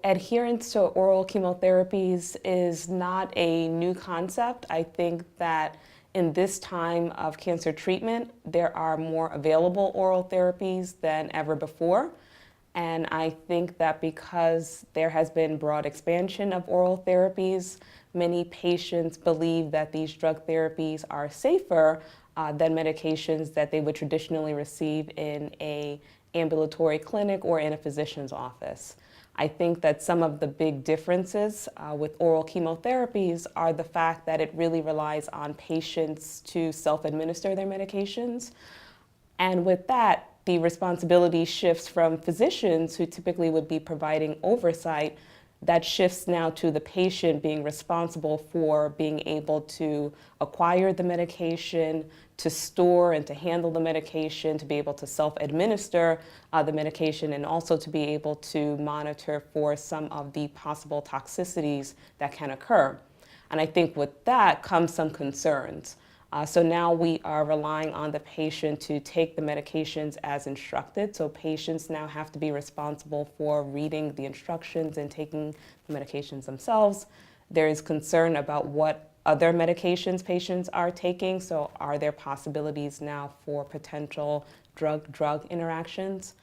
Adherence to oral chemotherapies is not a new concept. I think that in this time of cancer treatment, there are more available oral therapies than ever before. And I think that because there has been broad expansion of oral therapies, many patients believe that these drug therapies are safer than medications that they would traditionally receive in an ambulatory clinic or in a physician's office. I think that some of the big differences with oral chemotherapies are the fact that it really relies on patients to self-administer their medications. And with that, the responsibility shifts from physicians, who typically would be providing oversight, that shifts now to the patient being responsible for being able to acquire the medication, to store and to handle the medication, to be able to self-administer the medication, and also to be able to monitor for some of the possible toxicities that can occur. And I think with that comes some concerns. So now we are relying on the patient to take the medications as instructed. So patients now have to be responsible for reading the instructions and taking the medications themselves. There is concern about what other medications patients are taking. So are there possibilities now for potential drug-drug interactions?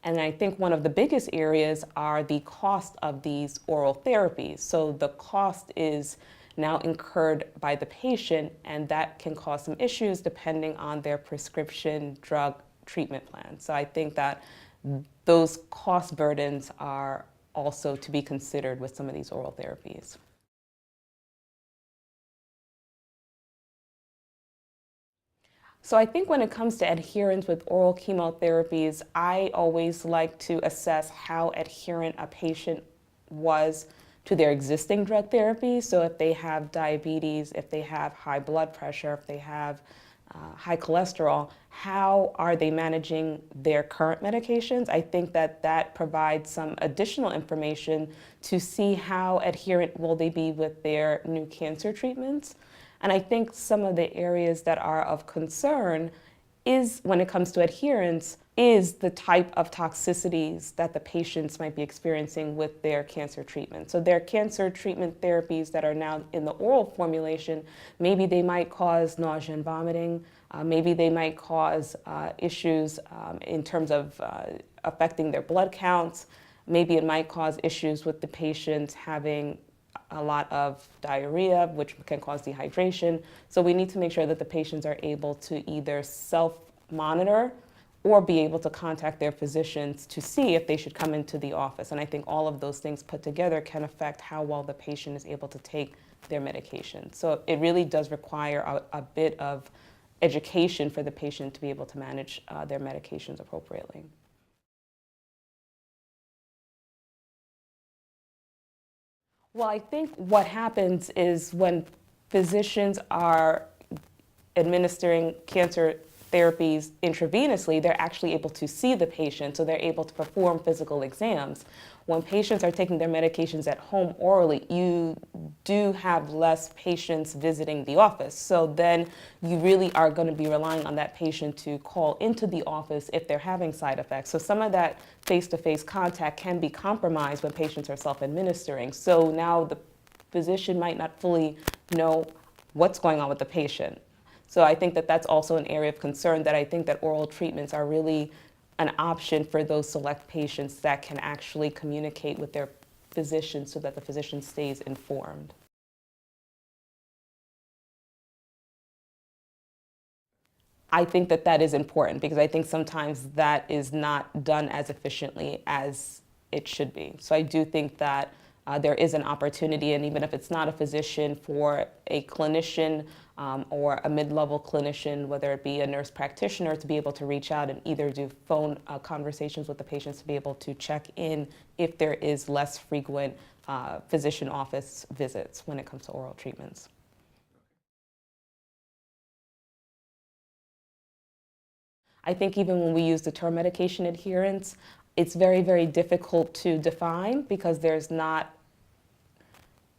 And I think one of the biggest areas are the cost of these oral therapies. So the cost is now incurred by the patient, and that can cause some issues depending on their prescription drug treatment plan. So I think that those cost burdens are also to be considered with some of these oral therapies. So I think when it comes to adherence with oral chemotherapies, I always like to assess how adherent a patient was to their existing drug therapy. So if they have diabetes, if they have high blood pressure, if they have high cholesterol, how are they managing their current medications? I think that that provides some additional information to see how adherent will they be with their new cancer treatments. And I think some of the areas that are of concern is, when it comes to adherence, is the type of toxicities that the patients might be experiencing with their cancer treatment. So their cancer treatment therapies that are now in the oral formulation, maybe they might cause nausea and vomiting, maybe they might cause issues in terms of affecting their blood counts, maybe it might cause issues with the patients having a lot of diarrhea, which can cause dehydration. So we need to make sure that the patients are able to either self-monitor or be able to contact their physicians to see if they should come into the office. And I think all of those things put together can affect how well the patient is able to take their medication. So it really does require a bit of education for the patient to be able to manage their medications appropriately. Well, I think what happens is when physicians are administering cancer therapies intravenously, they're actually able to see the patient, so they're able to perform physical exams. When patients are taking their medications at home orally, you do have less patients visiting the office. So then you really are going to be relying on that patient to call into the office if they're having side effects. So some of that face-to-face contact can be compromised when patients are self-administering. So now the physician might not fully know what's going on with the patient. So I think that that's also an area of concern, that I think that oral treatments are really an option for those select patients that can actually communicate with their physician so that the physician stays informed. I think that that is important because I think sometimes that is not done as efficiently as it should be. So I do think that there is an opportunity, and even if it's not a physician, for a clinician or a mid-level clinician, whether it be a nurse practitioner, to be able to reach out and either do phone conversations with the patients to be able to check in if there is less frequent physician office visits when it comes to oral treatments. I think even when we use the term medication adherence, it's very, very difficult to define because there's not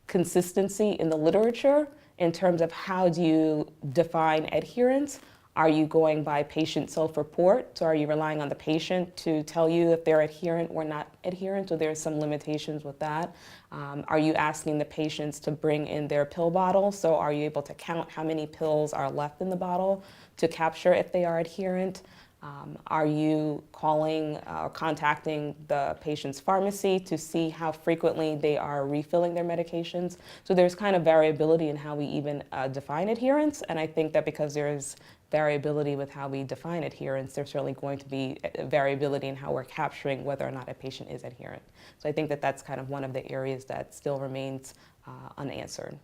consistency in the literature in terms of how do you define adherence. Are you going by patient self-report? So are you relying on the patient to tell you if they're adherent or not adherent? So there's some limitations with that. Are you asking the patients to bring in their pill bottle? So are you able to count how many pills are left in the bottle to capture if they are adherent? Are you calling or contacting the patient's pharmacy to see how frequently they are refilling their medications? So there's kind of variability in how we even define adherence, and I think that because there's variability with how we define adherence, there's certainly going to be variability in how we're capturing whether or not a patient is adherent. So I think that that's kind of one of the areas that still remains unanswered.